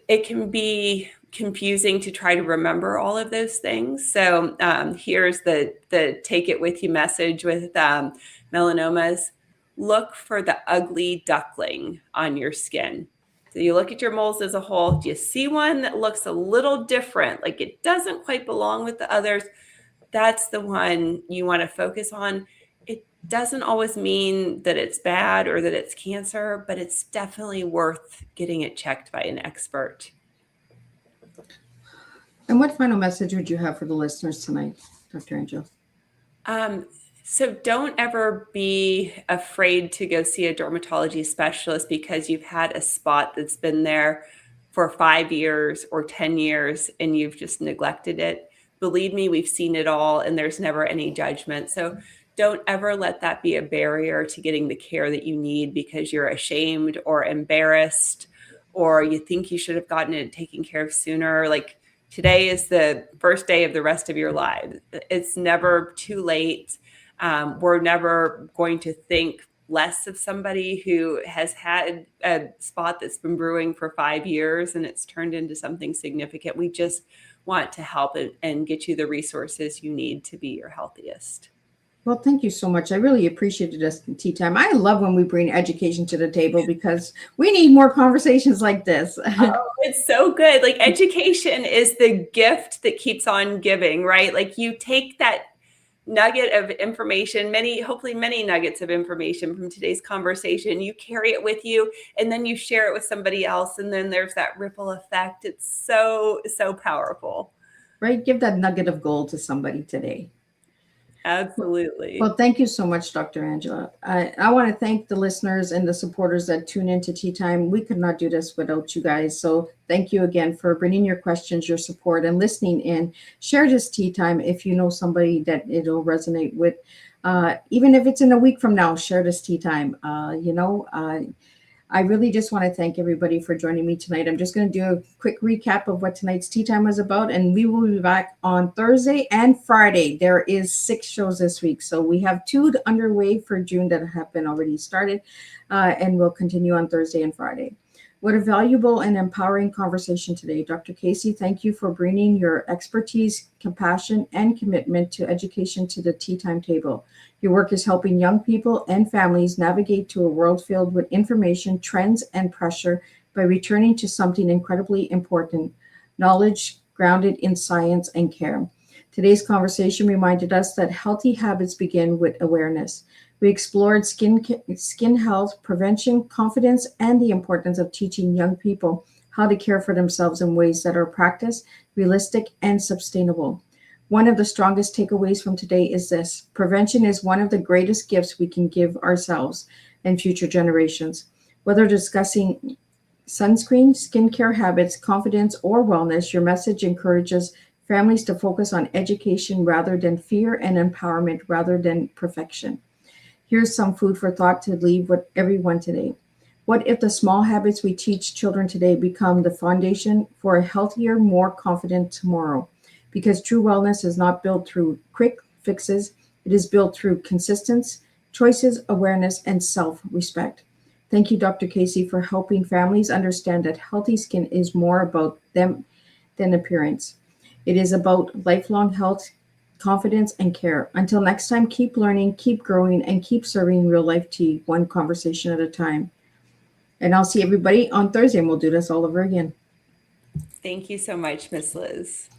It can be confusing to try to remember all of those things. So here's the take it with you message with melanomas. Look for the ugly duckling on your skin. So you look at your moles as a whole. Do you see one that looks a little different, like it doesn't quite belong with the others? That's the one you want to focus on. It doesn't always mean that it's bad or that it's cancer, but it's definitely worth getting it checked by an expert. And what final message would you have for the listeners tonight, Dr. Angela? So don't ever be afraid to go see a dermatology specialist because you've had a spot that's been there for 5 years or 10 years and you've just neglected it. Believe me, we've seen it all and there's never any judgment. So don't ever let that be a barrier to getting the care that you need because you're ashamed or embarrassed or you think you should have gotten it taken care of sooner. Like today is the first day of the rest of your life. It's never too late. We're never going to think less of somebody who has had a spot that's been brewing for 5 years and it's turned into something significant. We just want to help and get you the resources you need to be your healthiest. Well, thank you so much. I really appreciated this tea time. I love when we bring education to the table because we need more conversations like this. Oh, it's so good. Like education is the gift that keeps on giving, right? Like you take that nugget of information, hopefully many nuggets of information from today's conversation. You carry it with you and then you share it with somebody else. And then there's that ripple effect. It's so, so powerful. Right? Give that nugget of gold to somebody today. Absolutely. Well, thank you so much, Dr. Angela. I want to thank the listeners and the supporters that tune into Tea Time. We could not do this without you guys. So thank you again for bringing your questions, your support, and listening in. Share this Tea Time if you know somebody that it'll resonate with. Even if it's in a week from now, share this Tea Time. I really just want to thank everybody for joining me tonight. I'm just going to do a quick recap of what tonight's Tea Time was about, and we will be back on Thursday and Friday. There is 6 shows this week, so we have 2 underway for June that have been already started, and we'll continue on Thursday and Friday. What a valuable and empowering conversation today. Dr. Casey, thank you for bringing your expertise, compassion, and commitment to education to the Tea Time table. Your work is helping young people and families navigate to a world filled with information, trends, and pressure by returning to something incredibly important, knowledge grounded in science and care. Today's conversation reminded us that healthy habits begin with awareness. We explored skin health, prevention, confidence, and the importance of teaching young people how to care for themselves in ways that are practiced, realistic, and sustainable. One of the strongest takeaways from today is this: prevention is one of the greatest gifts we can give ourselves and future generations. Whether discussing sunscreen, skincare habits, confidence, or wellness, your message encourages families to focus on education rather than fear and empowerment rather than perfection. Here's some food for thought to leave with everyone today. What if the small habits we teach children today become the foundation for a healthier, more confident tomorrow? Because true wellness is not built through quick fixes, it is built through consistency, choices, awareness, and self-respect. Thank you, Dr. Casey, for helping families understand that healthy skin is more about them than appearance. It is about lifelong health, confidence, and care. Until next time, keep learning, keep growing, and keep serving real life tea, one conversation at a time. And I'll see everybody on Thursday, and we'll do this all over again. Thank you so much, Miss Liz.